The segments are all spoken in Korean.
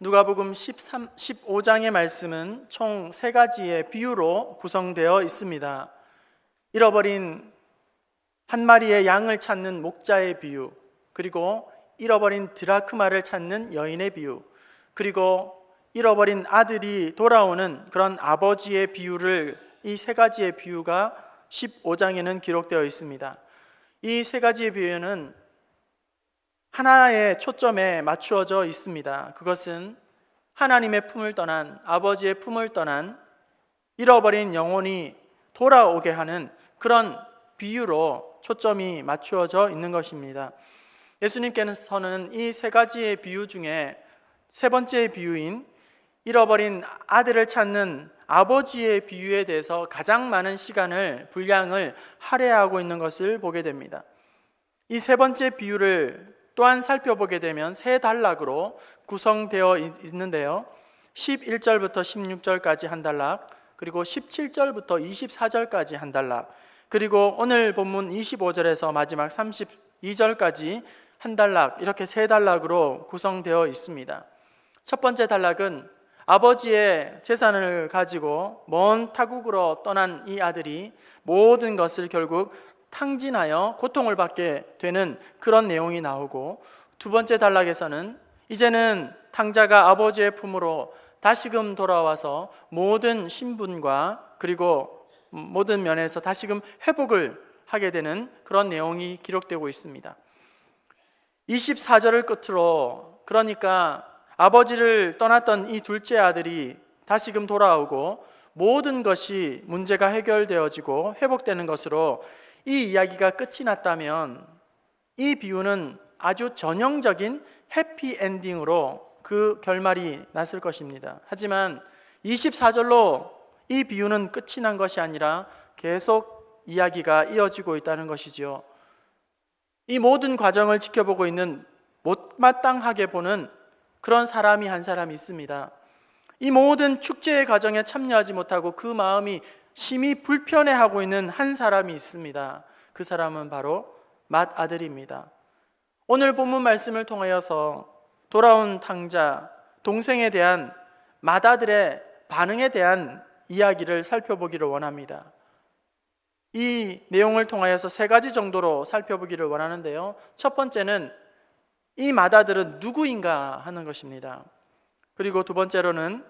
누가복음 15장의 말씀은 총 3가지의 비유로 구성되어 있습니다. 잃어버린 한 마리의 양을 찾는 목자의 비유, 그리고 잃어버린 드라크마를 찾는 여인의 비유, 그리고 잃어버린 아들이 돌아오는 그런 아버지의 비유를, 이 3가지의 비유가 15장에는 기록되어 있습니다. 이 3가지의 비유는 하나의 초점에 맞추어져 있습니다. 그것은 하나님의 품을 떠난, 아버지의 품을 떠난 잃어버린 영혼이 돌아오게 하는 그런 비유로 초점이 맞추어져 있는 것입니다. 예수님께서는 이 3가지의 비유 중에 3번째 비유인 잃어버린 아들을 찾는 아버지의 비유에 대해서 가장 많은 시간을, 분량을 할애하고 있는 것을 보게 됩니다. 이 3번째 비유를 또한 살펴보게 되면 3단락으로 구성되어 있는데요, 11절부터 16절까지 한 단락, 그리고 17절부터 24절까지 한 단락, 그리고 오늘 본문 25절에서 마지막 32절까지 한 단락, 이렇게 3단락으로 구성되어 있습니다. 첫 번째 단락은 아버지의 재산을 가지고 먼 타국으로 떠난 이 아들이 모든 것을 결국 탕진하여 고통을 받게 되는 그런 내용이 나오고, 두 번째 단락에서는 이제는 탕자가 아버지의 품으로 다시금 돌아와서 모든 신분과 그리고 모든 면에서 다시금 회복을 하게 되는 그런 내용이 기록되고 있습니다. 24절을 끝으로, 그러니까 아버지를 떠났던 이 둘째 아들이 다시금 돌아오고 모든 것이 문제가 해결되어지고 회복되는 것으로 이 이야기가 끝이 났다면, 이 비유는 아주 전형적인 해피엔딩으로 그 결말이 났을 것입니다. 하지만 24절로 이 비유는 끝이 난 것이 아니라 계속 이야기가 이어지고 있다는 것이지요. 이 모든 과정을 지켜보고 있는, 못마땅하게 보는 그런 사람이 한 사람이 있습니다. 이 모든 축제의 과정에 참여하지 못하고 그 마음이 심히 불편해하고 있는 한 사람이 있습니다. 그 사람은 바로 맏아들입니다. 오늘 본문 말씀을 통하여서 돌아온 탕자, 동생에 대한 맏아들의 반응에 대한 이야기를 살펴보기를 원합니다. 이 내용을 통하여서 3가지 정도로 살펴보기를 원하는데요, 첫 번째는 이 맏아들은 누구인가 하는 것입니다. 그리고 두 번째로는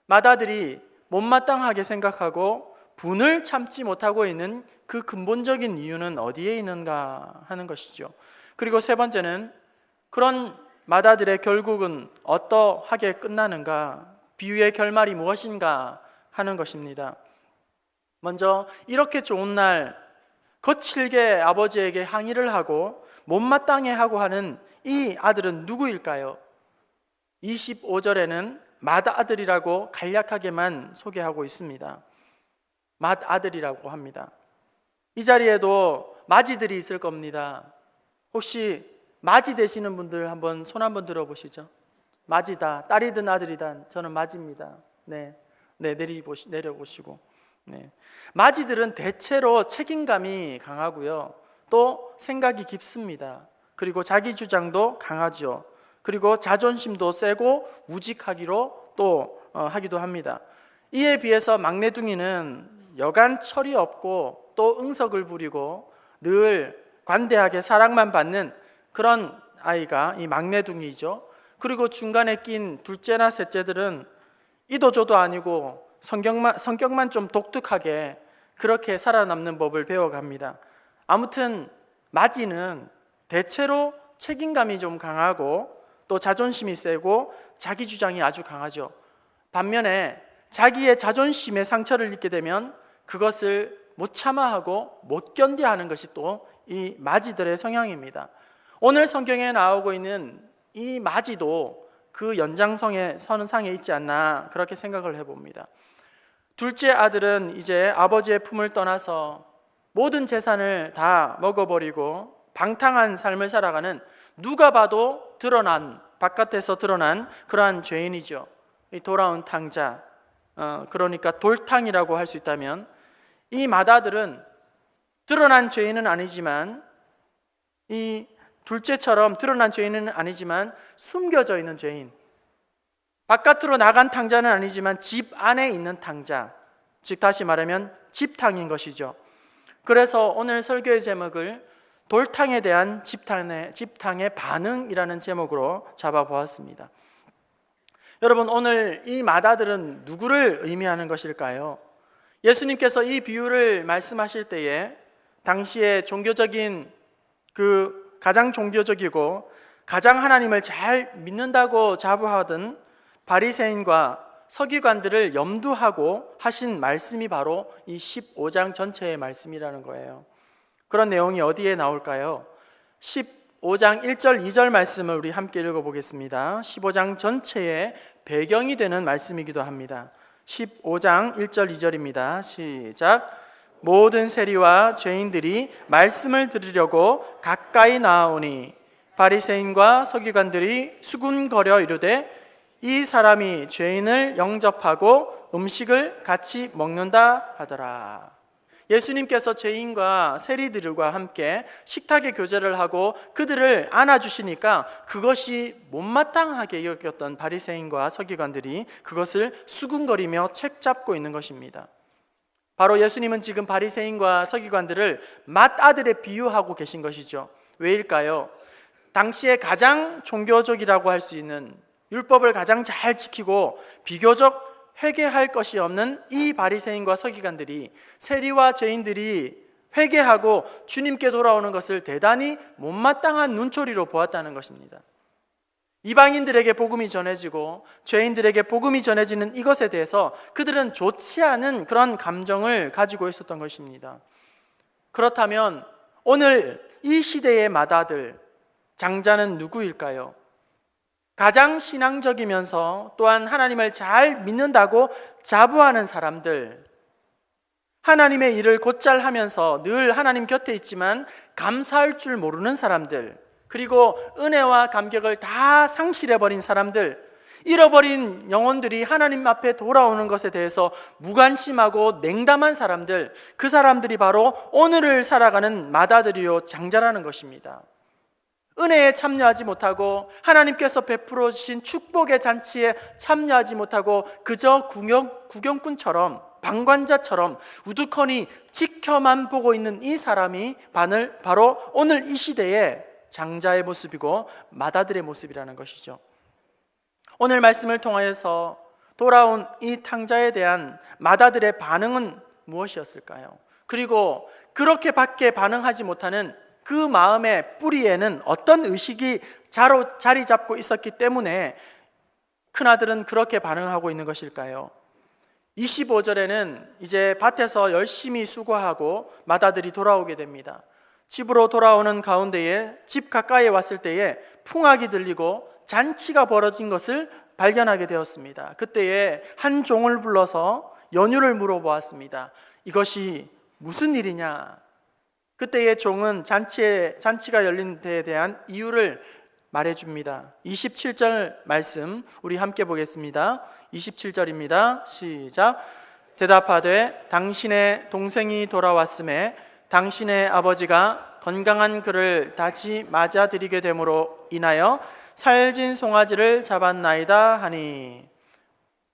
맏아들이 못마땅하게 생각하고 분을 참지 못하고 있는 그 근본적인 이유는 어디에 있는가 하는 것이죠. 그리고 세 번째는 그런 맏아들의 결국은 어떠하게 끝나는가, 비유의 결말이 무엇인가 하는 것입니다. 먼저 이렇게 좋은 날 거칠게 아버지에게 항의를 하고 못마땅해 하고 하는 이 아들은 누구일까요? 25절에는 맏아들이라고 간략하게만 소개하고 있습니다. 맏아들이라고 합니다. 이 자리에도 맏이들이 있을 겁니다. 혹시 맏이 되시는 분들 한번 손 한번 들어보시죠. 맏이다, 딸이든 아들이든 저는 맏입니다. 네, 내려보시고. 네. 맏이들은 대체로 책임감이 강하고요, 또 생각이 깊습니다. 그리고 자기 주장도 강하죠. 그리고 자존심도 세고 우직하기로 또 하기도 합니다. 이에 비해서 막내둥이는 여간 철이 없고 또 응석을 부리고 늘 관대하게 사랑만 받는 그런 아이가 이 막내둥이죠. 그리고 중간에 낀 둘째나 셋째들은 이도저도 아니고 성격만 좀 독특하게 그렇게 살아남는 법을 배워갑니다. 아무튼 맏이는 대체로 책임감이 좀 강하고 또 자존심이 세고 자기 주장이 아주 강하죠. 반면에 자기의 자존심에 상처를 입게 되면 그것을 못 참아하고 못 견뎌하는 것이 또 이 맏이들의 성향입니다. 오늘 성경에 나오고 있는 이 맏이도 그 연장선에 선상에 있지 않나 그렇게 생각을 해봅니다. 둘째 아들은 이제 아버지의 품을 떠나서 모든 재산을 다 먹어버리고 방탕한 삶을 살아가는, 누가 봐도 바깥에서 드러난 그러한 죄인이죠. 이 돌아온 탕자, 그러니까 돌탕이라고 할 수 있다면, 이 맏아들은 드러난 죄인은 아니지만, 이 둘째처럼 드러난 죄인은 아니지만 숨겨져 있는 죄인, 바깥으로 나간 탕자는 아니지만 집 안에 있는 탕자, 즉 다시 말하면 집탕인 것이죠. 그래서 오늘 설교의 제목을 돌탕에 대한 집탕의 반응이라는 제목으로 잡아보았습니다. 여러분, 오늘 이 맏아들은 누구를 의미하는 것일까요? 예수님께서 이 비유를 말씀하실 때에 당시에 가장 종교적이고 가장 하나님을 잘 믿는다고 자부하던 바리새인과 서기관들을 염두하고 하신 말씀이 바로 이 15장 전체의 말씀이라는 거예요. 그런 내용이 어디에 나올까요? 15장 1절 2절 말씀을 우리 함께 읽어보겠습니다. 15장 전체의 배경이 되는 말씀이기도 합니다. 15장 1절 2절입니다. 시작. 모든 세리와 죄인들이 말씀을 들으려고 가까이 나아오니 바리새인과 서기관들이 수군거려 이르되 이 사람이 죄인을 영접하고 음식을 같이 먹는다 하더라. 예수님께서 죄인과 세리들과 함께 식탁에 교제를 하고 그들을 안아주시니까 그것이 못마땅하게 여겼던 바리새인과 서기관들이 그것을 수군거리며 책잡고 있는 것입니다. 바로 예수님은 지금 바리새인과 서기관들을 맏아들에 비유하고 계신 것이죠. 왜일까요? 당시에 가장 종교적이라고 할 수 있는, 율법을 가장 잘 지키고 비교적 회개할 것이 없는 이 바리새인과 서기관들이, 세리와 죄인들이 회개하고 주님께 돌아오는 것을 대단히 못마땅한 눈초리로 보았다는 것입니다. 이방인들에게 복음이 전해지고 죄인들에게 복음이 전해지는 이것에 대해서 그들은 좋지 않은 그런 감정을 가지고 있었던 것입니다. 그렇다면 오늘 이 시대의 맏아들, 장자는 누구일까요? 가장 신앙적이면서 또한 하나님을 잘 믿는다고 자부하는 사람들, 하나님의 일을 곧잘 하면서 늘 하나님 곁에 있지만 감사할 줄 모르는 사람들, 그리고 은혜와 감격을 다 상실해버린 사람들, 잃어버린 영혼들이 하나님 앞에 돌아오는 것에 대해서 무관심하고 냉담한 사람들, 그 사람들이 바로 오늘을 살아가는 맏아들이요 장자라는 것입니다. 은혜에 참여하지 못하고 하나님께서 베풀어 주신 축복의 잔치에 참여하지 못하고 그저 구경꾼처럼, 방관자처럼 우두커니 지켜만 보고 있는 이 사람이 바로 오늘 이 시대의 장자의 모습이고 맏아들의 모습이라는 것이죠. 오늘 말씀을 통하여서 돌아온 이 탕자에 대한 맏아들의 반응은 무엇이었을까요? 그리고 그렇게밖에 반응하지 못하는 그 마음의 뿌리에는 어떤 의식이 자리 잡고 있었기 때문에 큰아들은 그렇게 반응하고 있는 것일까요? 25절에는 이제 밭에서 열심히 수고하고 맏아들이 돌아오게 됩니다. 집으로 돌아오는 가운데에 집 가까이에 왔을 때에 풍악이 들리고 잔치가 벌어진 것을 발견하게 되었습니다. 그때에 한 종을 불러서 연유를 물어보았습니다. 이것이 무슨 일이냐? 그때의 종은 잔치가 열린 데에 대한 이유를 말해줍니다. 27절 말씀 우리 함께 보겠습니다. 27절입니다. 시작. 대답하되 당신의 동생이 돌아왔음에 당신의 아버지가 건강한 그를 다시 맞아들이게 됨으로 인하여 살진 송아지를 잡았나이다 하니,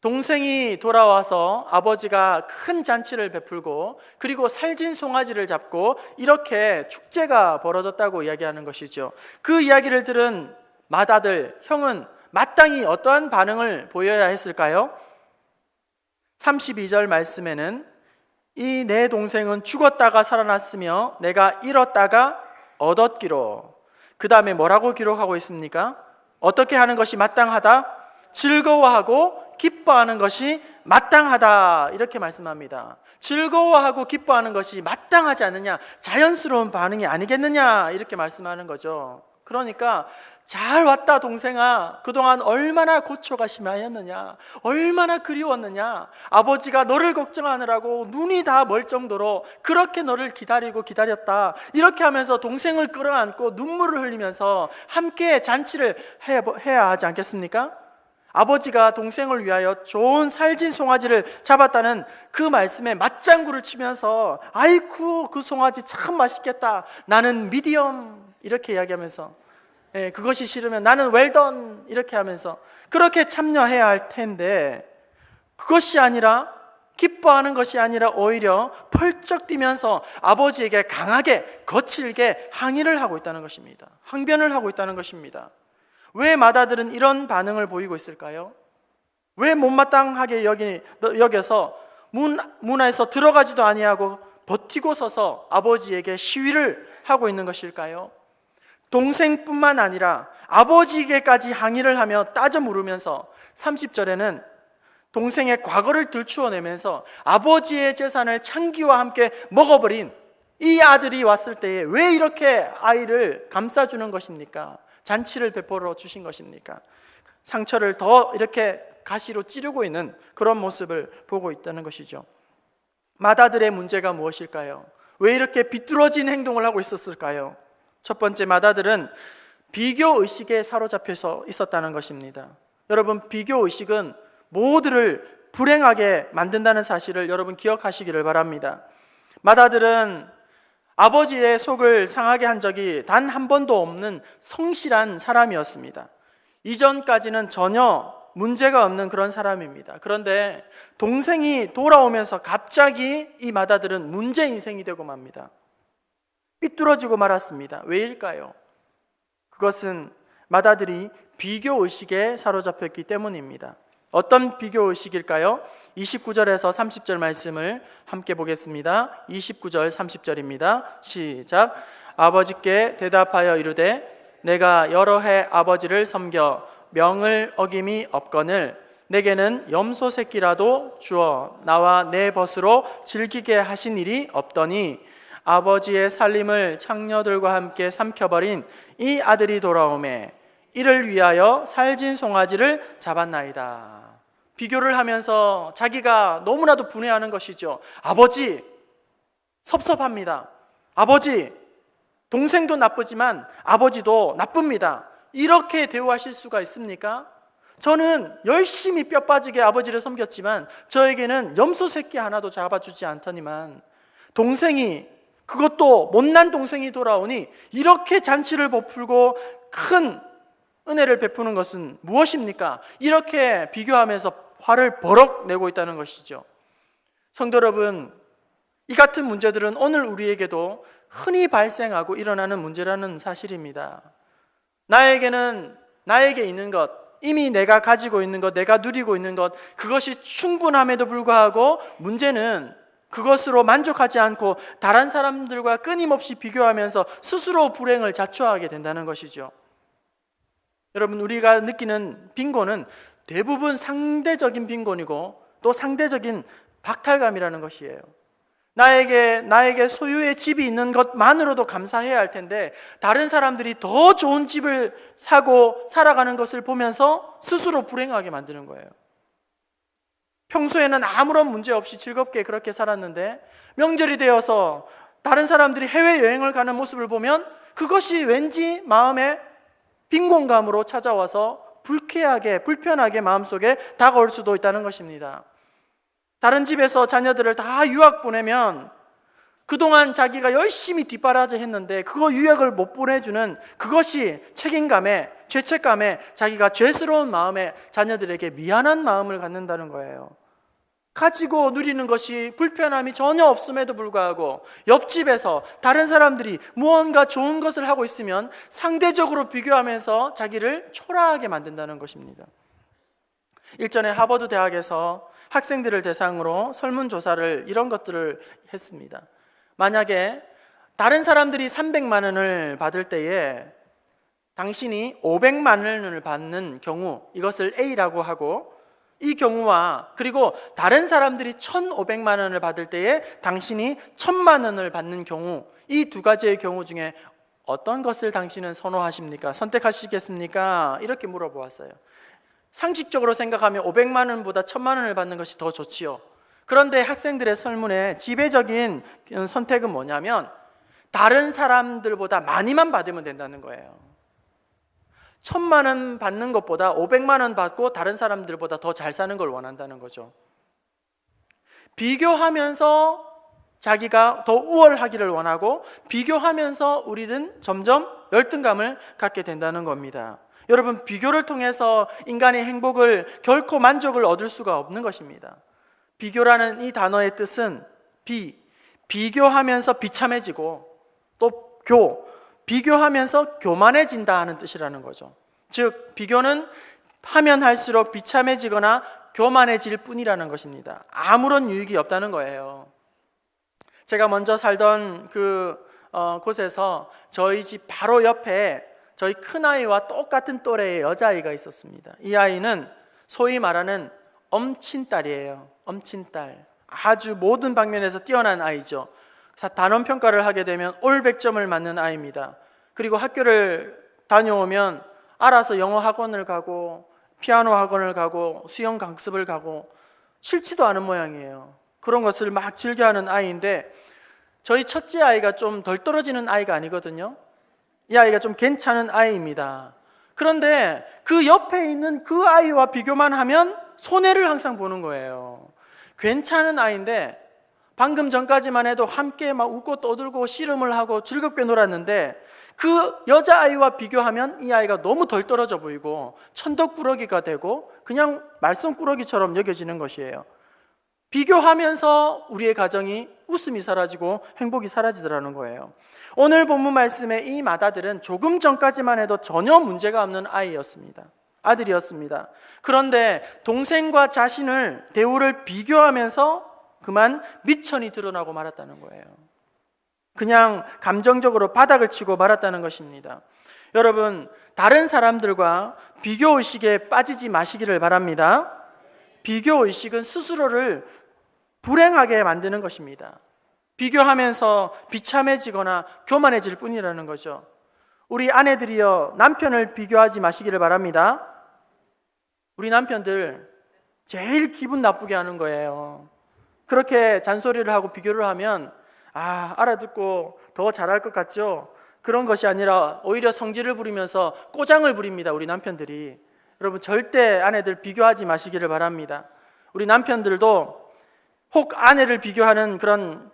동생이 돌아와서 아버지가 큰 잔치를 베풀고 그리고 살진 송아지를 잡고 이렇게 축제가 벌어졌다고 이야기하는 것이죠. 그 이야기를 들은 맏아들, 형은 마땅히 어떠한 반응을 보여야 했을까요? 32절 말씀에는 이 내 동생은 죽었다가 살아났으며 내가 잃었다가 얻었기로, 그 다음에 뭐라고 기록하고 있습니까? 어떻게 하는 것이 마땅하다? 즐거워하고 기뻐하는 것이 마땅하다, 이렇게 말씀합니다. 즐거워하고 기뻐하는 것이 마땅하지 않느냐, 자연스러운 반응이 아니겠느냐, 이렇게 말씀하는 거죠. 그러니까 잘 왔다 동생아, 그동안 얼마나 고초가 심하였느냐, 얼마나 그리웠느냐, 아버지가 너를 걱정하느라고 눈이 다 멀 정도로 그렇게 너를 기다렸다, 이렇게 하면서 동생을 끌어안고 눈물을 흘리면서 함께 잔치를 해야 하지 않겠습니까? 아버지가 동생을 위하여 좋은 살진 송아지를 잡았다는 그 말씀에 맞장구를 치면서 아이쿠 그 송아지 참 맛있겠다, 나는 미디엄, 이렇게 이야기하면서 그것이 싫으면 나는 웰던 이렇게 하면서 그렇게 참여해야 할 텐데, 그것이 아니라, 기뻐하는 것이 아니라 오히려 펄쩍 뛰면서 아버지에게 강하게 거칠게 항의를 하고 있다는 것입니다. 항변을 하고 있다는 것입니다. 왜 맏아들은 이런 반응을 보이고 있을까요? 왜 못마땅하게 여겨서 문화에서 들어가지도 아니하고 버티고 서서 아버지에게 시위를 하고 있는 것일까요? 동생뿐만 아니라 아버지에게까지 항의를 하며 따져 물으면서 30절에는 동생의 과거를 들추어내면서 아버지의 재산을 창기와 함께 먹어버린 이 아들이 왔을 때에 왜 이렇게 아이를 감싸주는 것입니까? 잔치를 베풀어 주신 것입니까? 상처를 더 이렇게 가시로 찌르고 있는 그런 모습을 보고 있다는 것이죠. 맏아들의 문제가 무엇일까요? 왜 이렇게 비뚤어진 행동을 하고 있었을까요? 첫 번째, 맏아들은 비교의식에 사로잡혀서 있었다는 것입니다. 여러분, 비교의식은 모두를 불행하게 만든다는 사실을 여러분 기억하시기를 바랍니다. 맏아들은 아버지의 속을 상하게 한 적이 단 한 번도 없는 성실한 사람이었습니다. 이전까지는 전혀 문제가 없는 그런 사람입니다. 그런데 동생이 돌아오면서 갑자기 이 맏아들은 문제 인생이 되고 맙니다. 삐뚤어지고 말았습니다. 왜일까요? 그것은 맏아들이 비교의식에 사로잡혔기 때문입니다. 어떤 비교의식일까요? 29절에서 30절 말씀을 함께 보겠습니다. 29절 30절입니다. 시작. 아버지께 대답하여 이르되 내가 여러 해 아버지를 섬겨 명을 어김이 없거늘 내게는 염소 새끼라도 주어 나와 내 벗으로 즐기게 하신 일이 없더니 아버지의 살림을 창녀들과 함께 삼켜버린 이 아들이 돌아오매 이를 위하여 살진 송아지를 잡았나이다. 비교를 하면서 자기가 너무나도 분해하는 것이죠. 아버지, 섭섭합니다. 아버지, 동생도 나쁘지만 아버지도 나쁩니다. 이렇게 대우하실 수가 있습니까? 저는 열심히 뼈 빠지게 아버지를 섬겼지만 저에게는 염소 새끼 하나도 잡아주지 않더니만 동생이, 그것도 못난 동생이 돌아오니 이렇게 잔치를 베풀고 큰 은혜를 베푸는 것은 무엇입니까? 이렇게 비교하면서 화를 버럭 내고 있다는 것이죠. 성도 여러분, 이 같은 문제들은 오늘 우리에게도 흔히 발생하고 일어나는 문제라는 사실입니다. 나에게 있는 것, 이미 내가 가지고 있는 것, 내가 누리고 있는 것, 그것이 충분함에도 불구하고 문제는 그것으로 만족하지 않고 다른 사람들과 끊임없이 비교하면서 스스로 불행을 자초하게 된다는 것이죠. 여러분, 우리가 느끼는 빈곤은 대부분 상대적인 빈곤이고 또 상대적인 박탈감이라는 것이에요. 나에게 소유의 집이 있는 것만으로도 감사해야 할 텐데 다른 사람들이 더 좋은 집을 사고 살아가는 것을 보면서 스스로 불행하게 만드는 거예요. 평소에는 아무런 문제 없이 즐겁게 그렇게 살았는데 명절이 되어서 다른 사람들이 해외여행을 가는 모습을 보면 그것이 왠지 마음에 빈곤감으로 찾아와서 불쾌하게, 불편하게 마음속에 다가올 수도 있다는 것입니다. 다른 집에서 자녀들을 다 유학 보내면 그동안 자기가 열심히 뒷바라지 했는데 그거 유학을 못 보내주는 그것이 책임감에, 죄책감에, 자기가 죄스러운 마음에 자녀들에게 미안한 마음을 갖는다는 거예요. 가지고 누리는 것이 불편함이 전혀 없음에도 불구하고 옆집에서 다른 사람들이 무언가 좋은 것을 하고 있으면 상대적으로 비교하면서 자기를 초라하게 만든다는 것입니다. 일전에 하버드 대학에서 학생들을 대상으로 설문조사를 이런 것들을 했습니다. 만약에 다른 사람들이 300만 원을 받을 때에 당신이 500만 원을 받는 경우, 이것을 A라고 하고, 이 경우와 그리고 다른 사람들이 1,500만 원을 받을 때에 당신이 1,000만 원을 받는 경우, 이 두 가지의 경우 중에 어떤 것을 당신은 선호하십니까? 선택하시겠습니까? 이렇게 물어보았어요. 상식적으로 생각하면 500만 원보다 1,000만 원을 받는 것이 더 좋지요. 그런데 학생들의 설문의 지배적인 선택은 뭐냐면 다른 사람들보다 많이만 받으면 된다는 거예요. 1,000만 원 받는 것보다 500만 원 받고 다른 사람들보다 더 잘 사는 걸 원한다는 거죠. 비교하면서 자기가 더 우월하기를 원하고 비교하면서 우리는 점점 열등감을 갖게 된다는 겁니다. 여러분, 비교를 통해서 인간의 행복을 결코 만족을 얻을 수가 없는 것입니다. 비교라는 이 단어의 뜻은 비교하면서 비참해지고 또 비교하면서 교만해진다 하는 뜻이라는 거죠. 즉, 비교는 하면 할수록 비참해지거나 교만해질 뿐이라는 것입니다. 아무런 유익이 없다는 거예요. 제가 먼저 살던 곳에서 저희 집 바로 옆에 저희 큰아이와 똑같은 또래의 여자아이가 있었습니다. 이 아이는 소위 말하는 엄친딸이에요. 엄친딸. 아주 모든 방면에서 뛰어난 아이죠. 단원평가를 하게 되면 올 100점을 맞는 아이입니다. 그리고 학교를 다녀오면 알아서 영어 학원을 가고 피아노 학원을 가고 수영 강습을 가고 싫지도 않은 모양이에요. 그런 것을 막 즐겨하는 아이인데 저희 첫째 아이가 좀 덜 떨어지는 아이가 아니거든요. 이 아이가 좀 괜찮은 아이입니다. 그런데 그 옆에 있는 그 아이와 비교만 하면 손해를 항상 보는 거예요. 괜찮은 아이인데 방금 전까지만 해도 함께 막 웃고 떠들고 씨름을 하고 즐겁게 놀았는데 그 여자아이와 비교하면 이 아이가 너무 덜 떨어져 보이고 천덕꾸러기가 되고 그냥 말썽꾸러기처럼 여겨지는 것이에요. 비교하면서 우리의 가정이 웃음이 사라지고 행복이 사라지더라는 거예요. 오늘 본문 말씀의 이 맏아들은 조금 전까지만 해도 전혀 문제가 없는 아이였습니다. 아들이었습니다. 그런데 동생과 자신을 대우를 비교하면서 그만 미천이 드러나고 말았다는 거예요. 그냥 감정적으로 바닥을 치고 말았다는 것입니다. 여러분, 다른 사람들과 비교의식에 빠지지 마시기를 바랍니다. 비교의식은 스스로를 불행하게 만드는 것입니다. 비교하면서 비참해지거나 교만해질 뿐이라는 거죠. 우리 아내들이여, 남편을 비교하지 마시기를 바랍니다. 우리 남편들 제일 기분 나쁘게 하는 거예요. 그렇게 잔소리를 하고 비교를 하면 알아듣고 더 잘할 것 같죠? 그런 것이 아니라 오히려 성질을 부리면서 꼬장을 부립니다. 우리 남편들이. 여러분, 절대 아내들 비교하지 마시기를 바랍니다. 우리 남편들도 혹 아내를 비교하는 그런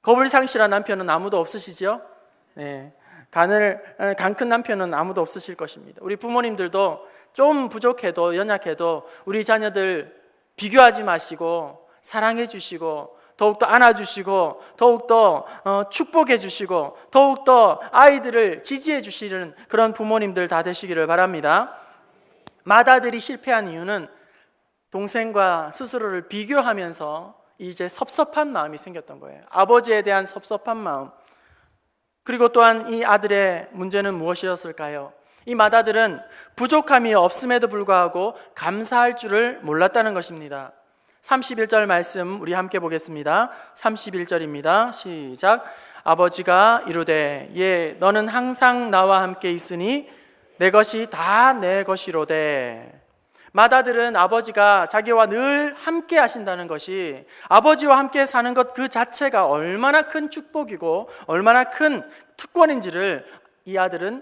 겁을 상실한 남편은 아무도 없으시죠? 네. 간 큰 남편은 아무도 없으실 것입니다. 우리 부모님들도 좀 부족해도 연약해도 우리 자녀들 비교하지 마시고 사랑해 주시고 더욱더 안아주시고 더욱더 축복해 주시고 더욱더 아이들을 지지해 주시는 그런 부모님들 다 되시기를 바랍니다. 맏아들이 실패한 이유는 동생과 스스로를 비교하면서 이제 섭섭한 마음이 생겼던 거예요. 아버지에 대한 섭섭한 마음. 그리고 또한 이 아들의 문제는 무엇이었을까요? 이 맏아들은 부족함이 없음에도 불구하고 감사할 줄을 몰랐다는 것입니다. 31절 말씀 우리 함께 보겠습니다. 31절입니다. 시작. 아버지가 이르되 예 너는 항상 나와 함께 있으니 내 것이 다 내 것이로되. 맏아들은 아버지가 자기와 늘 함께 하신다는 것이, 아버지와 함께 사는 것 그 자체가 얼마나 큰 축복이고 얼마나 큰 특권인지를 이 아들은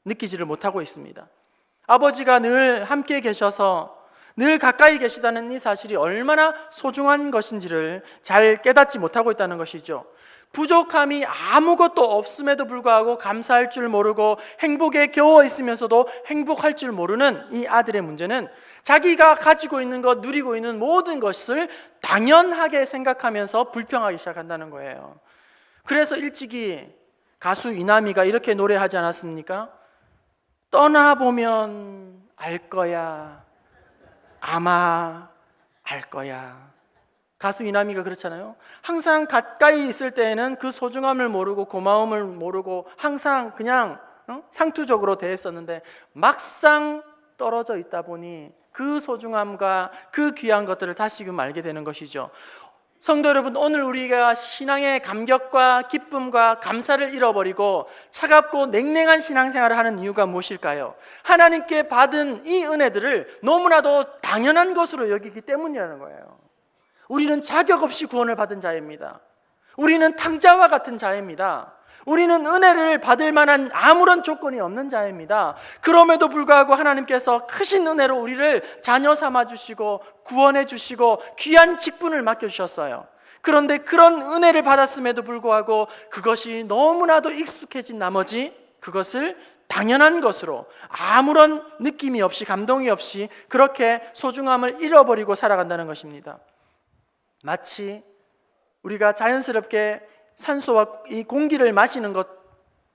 느끼지를 못하고 있습니다. 아버지가 늘 함께 계셔서 늘 가까이 계시다는 이 사실이 얼마나 소중한 것인지를 잘 깨닫지 못하고 있다는 것이죠. 부족함이 아무것도 없음에도 불구하고 감사할 줄 모르고 행복에 겨워 있으면서도 행복할 줄 모르는 이 아들의 문제는 자기가 가지고 있는 것, 누리고 있는 모든 것을 당연하게 생각하면서 불평하기 시작한다는 거예요. 그래서 일찍이 가수 이남희가 이렇게 노래하지 않았습니까? 떠나보면 알 거야, 아마 알 거야. 가수 이남희가 그렇잖아요. 항상 가까이 있을 때에는 그 소중함을 모르고 고마움을 모르고 항상 그냥 상투적으로 대했었는데 막상 떨어져 있다 보니 그 소중함과 그 귀한 것들을 다시금 알게 되는 것이죠. 성도 여러분, 오늘 우리가 신앙의 감격과 기쁨과 감사를 잃어버리고 차갑고 냉랭한 신앙생활을 하는 이유가 무엇일까요? 하나님께 받은 이 은혜들을 너무나도 당연한 것으로 여기기 때문이라는 거예요. 우리는 자격 없이 구원을 받은 자입니다. 우리는 탕자와 같은 자입니다. 우리는 은혜를 받을 만한 아무런 조건이 없는 자입니다. 그럼에도 불구하고 하나님께서 크신 은혜로 우리를 자녀 삼아 주시고 구원해 주시고 귀한 직분을 맡겨 주셨어요. 그런데 그런 은혜를 받았음에도 불구하고 그것이 너무나도 익숙해진 나머지 그것을 당연한 것으로 아무런 느낌이 없이 감동이 없이 그렇게 소중함을 잃어버리고 살아간다는 것입니다. 마치 우리가 자연스럽게 산소와 이 공기를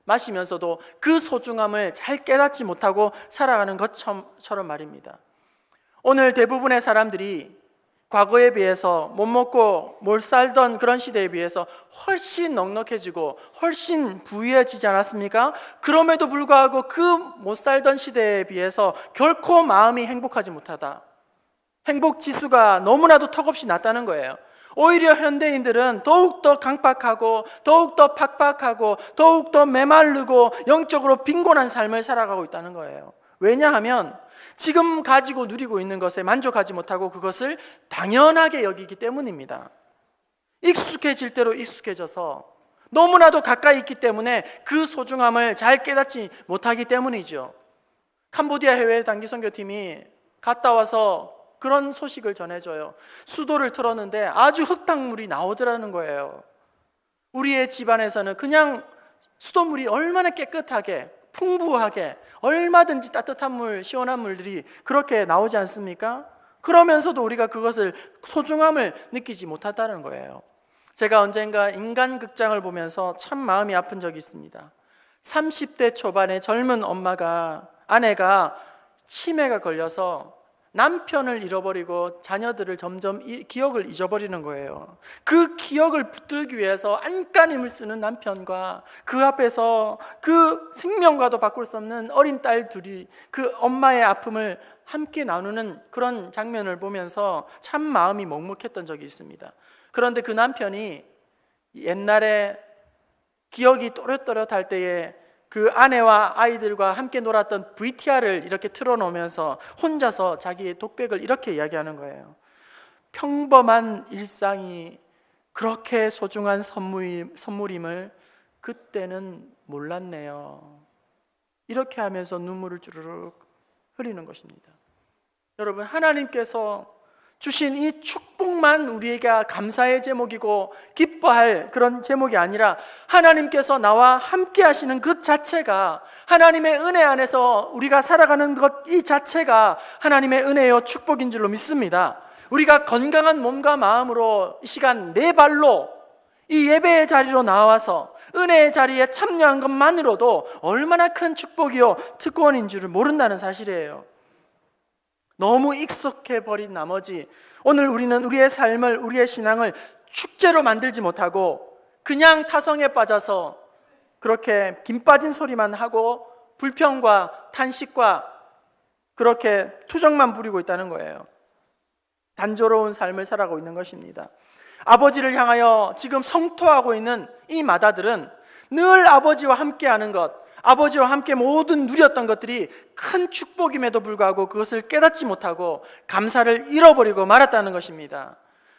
마시면서도 그 소중함을 잘 깨닫지 못하고 살아가는 것처럼 말입니다. 오늘 대부분의 사람들이 과거에 비해서 못 먹고 못 살던 그런 시대에 비해서 훨씬 넉넉해지고 훨씬 부유해지지 않았습니까? 그럼에도 불구하고 그 못 살던 시대에 비해서 결코 마음이 행복하지 못하다. 행복 지수가 너무나도 턱없이 낮다는 거예요. 오히려 현대인들은 더욱더 강박하고 더욱더 팍팍하고 더욱더 메마르고 영적으로 빈곤한 삶을 살아가고 있다는 거예요. 왜냐하면 지금 가지고 누리고 있는 것에 만족하지 못하고 그것을 당연하게 여기기 때문입니다. 익숙해질 대로 익숙해져서 너무나도 가까이 있기 때문에 그 소중함을 잘 깨닫지 못하기 때문이죠. 캄보디아 해외 단기 선교팀이 갔다 와서 그런 소식을 전해줘요. 수도를 틀었는데 아주 흙탕물이 나오더라는 거예요. 우리의 집안에서는 그냥 수돗물이 얼마나 깨끗하게 풍부하게 얼마든지 따뜻한 물, 시원한 물들이 그렇게 나오지 않습니까? 그러면서도 우리가 그것을 소중함을 느끼지 못한다는 거예요. 제가 언젠가 인간극장을 보면서 참 마음이 아픈 적이 있습니다. 30대 초반의 젊은 아내가 치매가 걸려서 남편을 잃어버리고 자녀들을 점점 기억을 잊어버리는 거예요. 그 기억을 붙들기 위해서 안간힘을 쓰는 남편과 그 앞에서 그 생명과도 바꿀 수 없는 어린 딸 둘이 그 엄마의 아픔을 함께 나누는 그런 장면을 보면서 참 마음이 먹먹했던 적이 있습니다. 그런데 그 남편이 옛날에 기억이 또렷또렷할 때에 그 아내와 아이들과 함께 놀았던 VTR을 이렇게 틀어놓으면서 혼자서 자기의 독백을 이렇게 이야기하는 거예요. 평범한 일상이 그렇게 소중한 선물임을 그때는 몰랐네요. 이렇게 하면서 눈물을 주르륵 흘리는 것입니다. 여러분, 하나님께서 주신 이 축복만 우리에게 감사의 제목이고 기뻐할 그런 제목이 아니라 하나님께서 나와 함께 하시는 그 자체가, 하나님의 은혜 안에서 우리가 살아가는 것 이 자체가 하나님의 은혜요 축복인 줄로 믿습니다. 우리가 건강한 몸과 마음으로 이 시간 네 발로 이 예배의 자리로 나와서 은혜의 자리에 참여한 것만으로도 얼마나 큰 축복이요 특권인 줄을 모른다는 사실이에요. 너무 익숙해버린 나머지 오늘 우리는 우리의 삶을, 우리의 신앙을 축제로 만들지 못하고 그냥 타성에 빠져서 그렇게 김 빠진 소리만 하고 불평과 탄식과 그렇게 투정만 부리고 있다는 거예요. 단조로운 삶을 살아가고 있는 것입니다. 아버지를 향하여 지금 성토하고 있는 이 마다들은 늘 아버지와 함께하는 것, 아버지와 함께 모든 누렸던 것들이 큰 축복임에도 불구하고 그것을 깨닫지 못하고 감사를 잃어버리고 말았다는 것입니다.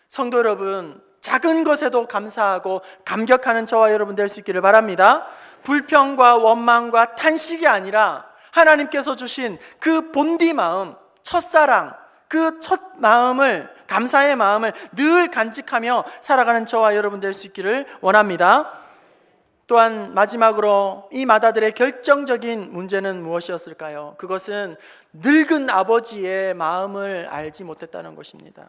성도 여러분, 작은 것에도 감사하고 감격하는 저와 여러분 될 수 있기를 바랍니다. 불평과 원망과 탄식이 아니라 하나님께서 주신 그 본디 마음, 첫사랑, 그 첫 마음을, 감사의 마음을 늘 간직하며 살아가는 저와 여러분 될 수 있기를 원합니다. 또한 마지막으로 이 마다들의 결정적인 문제는 무엇이었을까요? 그것은 늙은 아버지의 마음을 알지 못했다는 것입니다.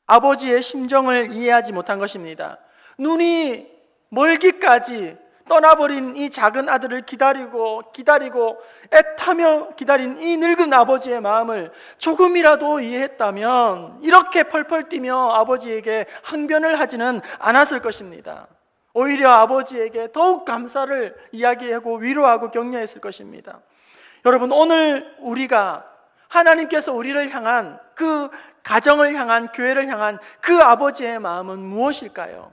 아버지의 심정을 이해하지 못한 것입니다. 눈이 멀기까지 떠나버린 이 작은 아들을 기다리고 애타며 기다린 이 늙은 아버지의 마음을 조금이라도 이해했다면 이렇게 펄펄 뛰며 아버지에게 항변을 하지는 않았을 것입니다. 오히려 아버지에게 더욱 감사를 이야기하고 위로하고 격려했을 것입니다. 여러분, 오늘 우리가 하나님께서 우리를 향한 그 가정을 향한, 교회를 향한 그 아버지의 마음은 무엇일까요?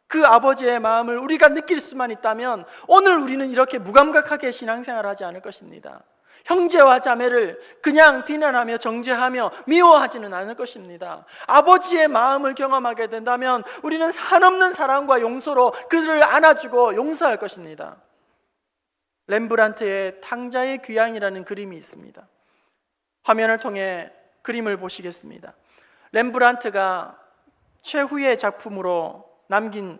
그 아버지의 마음을 우리가 느낄 수만 있다면 오늘 우리는 이렇게 무감각하게 신앙생활을 하지 않을 것입니다. 형제와 자매를 그냥 비난하며 정죄하며 미워하지는 않을 것입니다. 아버지의 마음을 경험하게 된다면 우리는 한없는 사랑과 용서로 그들을 안아주고 용서할 것입니다. 렘브란트의 탕자의 귀향이라는 그림이 있습니다. 화면을 통해 그림을 보시겠습니다. 렘브란트가 최후의 작품으로 남긴,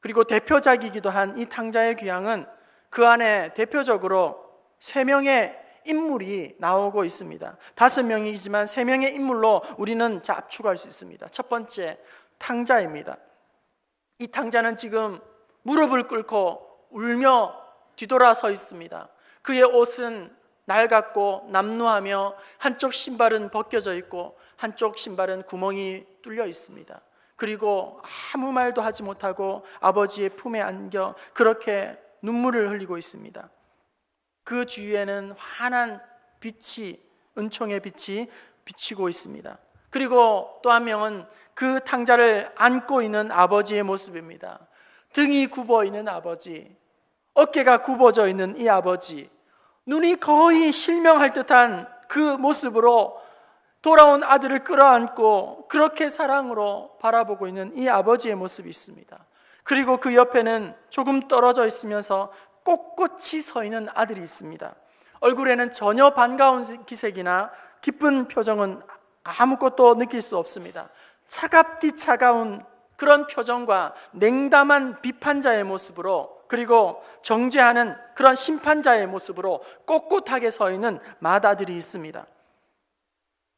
그리고 대표작이기도 한 이 탕자의 귀향은 그 안에 대표적으로 3명의 인물이 나오고 있습니다. 5명이지만 3명의 인물로 우리는 압축할 수 있습니다. 첫 번째, 탕자입니다. 이 탕자는 지금 무릎을 꿇고 울며 뒤돌아서 있습니다. 그의 옷은 낡았고 남루하며 한쪽 신발은 벗겨져 있고 한쪽 신발은 구멍이 뚫려 있습니다. 그리고 아무 말도 하지 못하고 아버지의 품에 안겨 그렇게 눈물을 흘리고 있습니다. 그 주위에는 환한 빛이, 은총의 빛이 비치고 있습니다. 그리고 또 한 명은 그 탕자를 안고 있는 아버지의 모습입니다. 등이 굽어 있는 아버지, 어깨가 굽어져 있는 이 아버지, 눈이 거의 실명할 듯한 그 모습으로 돌아온 아들을 끌어안고 그렇게 사랑으로 바라보고 있는 이 아버지의 모습이 있습니다. 그리고 그 옆에는 조금 떨어져 있으면서 꼿꼿이 서 있는 아들이 있습니다. 얼굴에는 전혀 반가운 기색이나 기쁜 표정은 아무것도 느낄 수 없습니다. 차갑디 차가운 그런 표정과 냉담한 비판자의 모습으로, 그리고 정죄하는 그런 심판자의 모습으로 꼿꼿하게 서 있는 맏아들이 있습니다.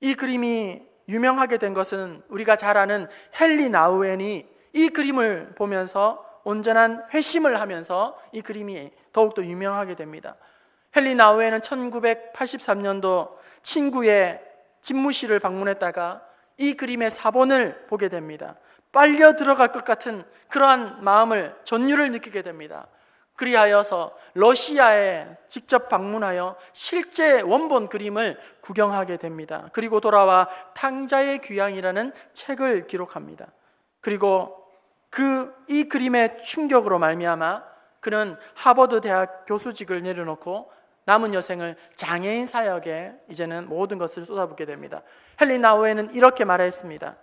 이 그림이 유명하게 된 것은 우리가 잘 아는 헨리 나우엔이 이 그림을 보면서 온전한 회심을 하면서 이 그림이 더욱더 유명하게 됩니다. 헨리 나우엔은 1983년도 친구의 집무실을 방문했다가 이 그림의 사본을 보게 됩니다. 빨려 들어갈 것 같은 그러한 마음을, 전율을 느끼게 됩니다. 그리하여서 러시아에 직접 방문하여 실제 원본 그림을 구경하게 됩니다. 그리고 돌아와 탕자의 귀향이라는 책을 기록합니다. 그리고 이 그림의 충격으로 말미암아 그는 하버드 대학 교수직을 내려놓고 남은 여생을 장애인 사역에 이제는 모든 것을 쏟아붓게 됩니다. 헨리 나우엔은 이렇게 말했습니다.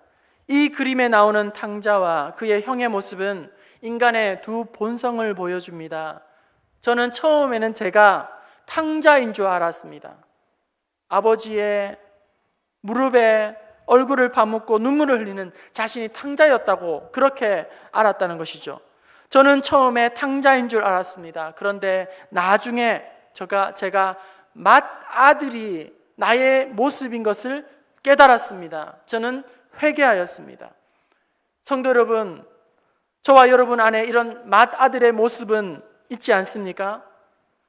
이 그림에 나오는 탕자와 그의 형의 모습은 인간의 두 본성을 보여줍니다. 저는 처음에는 제가 탕자인 줄 알았습니다. 아버지의 무릎에 얼굴을 파묻고 눈물을 흘리는 자신이 탕자였다고 그렇게 알았다는 것이죠. 저는 처음에 탕자인 줄 알았습니다. 그런데 나중에 제가 맏아들이 나의 모습인 것을 깨달았습니다. 저는 회개하였습니다. 성도 여러분, 저와 여러분 안에 이런 맏아들의 모습은 있지 않습니까?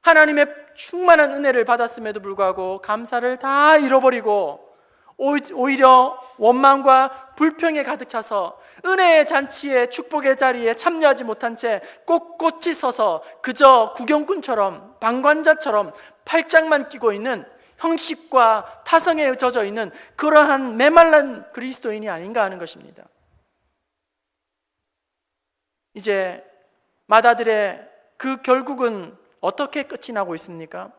하나님의 충만한 은혜를 받았음에도 불구하고 감사를 다 잃어버리고 오히려 원망과 불평에 가득 차서 은혜의 잔치에, 축복의 자리에 참여하지 못한 채 꼿꼿이 서서 그저 구경꾼처럼, 방관자처럼 팔짱만 끼고 있는, 형식과 타성에 젖어 있는 그러한 메말른 그리스도인이 아닌가 하는 것입니다. 이제 맏아들의 그 결국은 어떻게 끝이 나고 있습니까?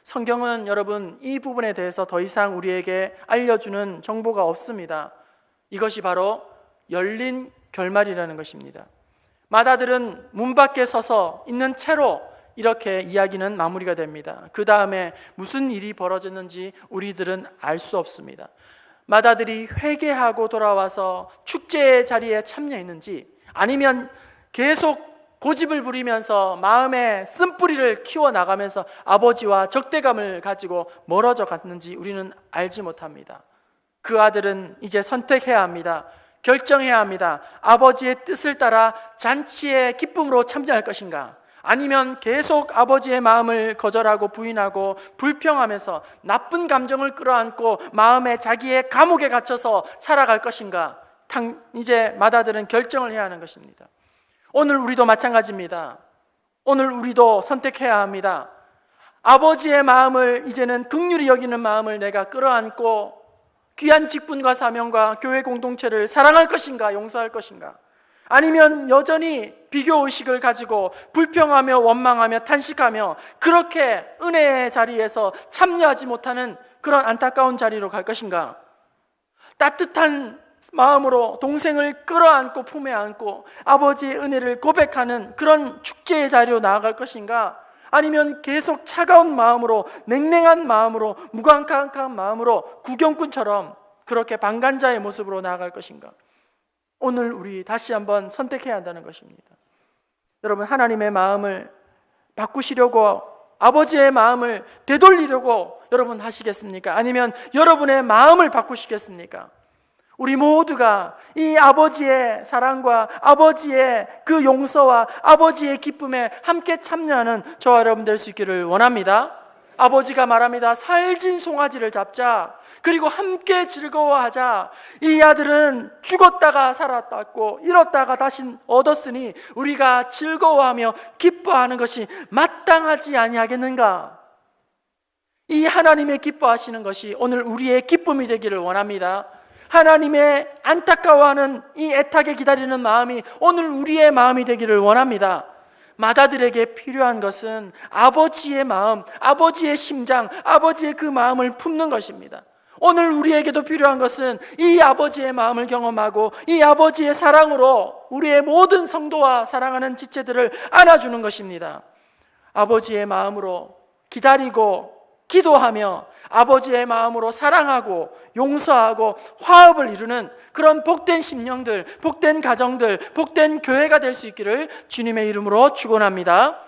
성경은 여러분 이 부분에 대해서 더 이상 우리에게 알려주는 정보가 없습니다. 이것이 바로 열린 결말이라는 것입니다. 맏아들은 문 밖에 서서 있는 채로 이렇게 이야기는 마무리가 됩니다. 그 다음에 무슨 일이 벌어졌는지 우리들은 알 수 없습니다. 맏아들이 회개하고 돌아와서 축제의 자리에 참여했는지, 아니면 계속 고집을 부리면서 마음의 쓴뿌리를 키워나가면서 아버지와 적대감을 가지고 멀어져 갔는지 우리는 알지 못합니다. 그 아들은 이제 선택해야 합니다. 결정해야 합니다. 아버지의 뜻을 따라 잔치의 기쁨으로 참여할 것인가, 아니면 계속 아버지의 마음을 거절하고 부인하고 불평하면서 나쁜 감정을 끌어안고 마음에 자기의 감옥에 갇혀서 살아갈 것인가. 이제 맏아들은 결정을 해야 하는 것입니다. 오늘 우리도 마찬가지입니다. 오늘 우리도 선택해야 합니다. 아버지의 마음을, 이제는 긍휼히 여기는 마음을 내가 끌어안고 귀한 직분과 사명과 교회 공동체를 사랑할 것인가, 용서할 것인가, 아니면 여전히 비교의식을 가지고 불평하며 원망하며 탄식하며 그렇게 은혜의 자리에서 참여하지 못하는 그런 안타까운 자리로 갈 것인가. 따뜻한 마음으로 동생을 끌어안고 품에 안고 아버지의 은혜를 고백하는 그런 축제의 자리로 나아갈 것인가, 아니면 계속 차가운 마음으로, 냉랭한 마음으로, 무감각한 마음으로 구경꾼처럼 그렇게 방관자의 모습으로 나아갈 것인가. 오늘 우리 다시 한번 선택해야 한다는 것입니다. 여러분, 하나님의 마음을 바꾸시려고, 아버지의 마음을 되돌리려고 여러분 하시겠습니까? 아니면 여러분의 마음을 바꾸시겠습니까? 우리 모두가 이 아버지의 사랑과 아버지의 그 용서와 아버지의 기쁨에 함께 참여하는 저와 여러분 될 수 있기를 원합니다. 아버지가 말합니다. 살진 송아지를 잡자. 그리고 함께 즐거워하자. 이 아들은 죽었다가 살았다고, 잃었다가 다시 얻었으니 우리가 즐거워하며 기뻐하는 것이 마땅하지 아니하겠는가? 이 하나님의 기뻐하시는 것이 오늘 우리의 기쁨이 되기를 원합니다. 하나님의 안타까워하는 이 애타게 기다리는 마음이 오늘 우리의 마음이 되기를 원합니다. 맏아들에게 필요한 것은 아버지의 마음, 아버지의 심장, 아버지의 그 마음을 품는 것입니다. 오늘 우리에게도 필요한 것은 이 아버지의 마음을 경험하고 이 아버지의 사랑으로 우리의 모든 성도와 사랑하는 지체들을 안아주는 것입니다. 아버지의 마음으로 기다리고 기도하며 아버지의 마음으로 사랑하고 용서하고 화합을 이루는 그런 복된 심령들, 복된 가정들, 복된 교회가 될 수 있기를 주님의 이름으로 축원합니다.